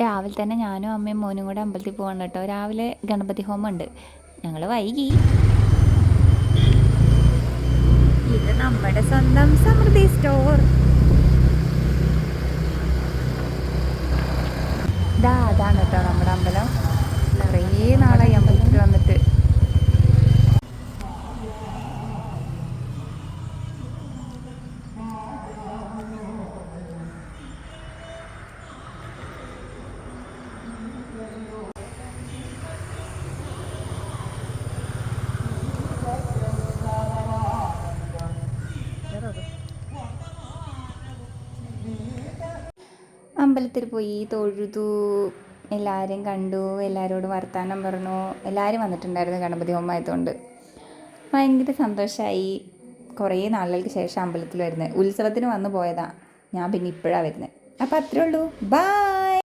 രാവിലെ തന്നെ ഞാനും അമ്മയും മോനും കൂടെ അമ്പലത്തിൽ പോകണം കേട്ടോ. രാവിലെ ഗണപതി ഹോമമുണ്ട്. ഞങ്ങൾ വൈകി. ഇത് നമ്മുടെ സ്വന്തം സമൃദ്ധി സ്റ്റോർ. അതാണ് കേട്ടോ നമ്മുടെ അമ്പലം. കുറേ നാളായി അമ്പലത്തിൽ വന്നിട്ട്. അമ്പലത്തിൽ പോയി തൊഴുതു, എല്ലാവരെയും കണ്ടു, എല്ലാവരോടും വർത്തമാനം പറഞ്ഞു. എല്ലാവരും വന്നിട്ടുണ്ടായിരുന്നു ഗണപതി ഹോമം ആയതുകൊണ്ട്. ഭയങ്കര സന്തോഷമായി. കുറേ നാളുകൾക്ക് ശേഷം അമ്പലത്തിൽ വരുന്നത്. ഉത്സവത്തിന് വന്നു പോയതാണ്. ഞാൻ പിന്നെ ഇപ്പോഴാണ് വരുന്നത്. അപ്പോൾ അത്രേ ഉള്ളൂ. ബൈ.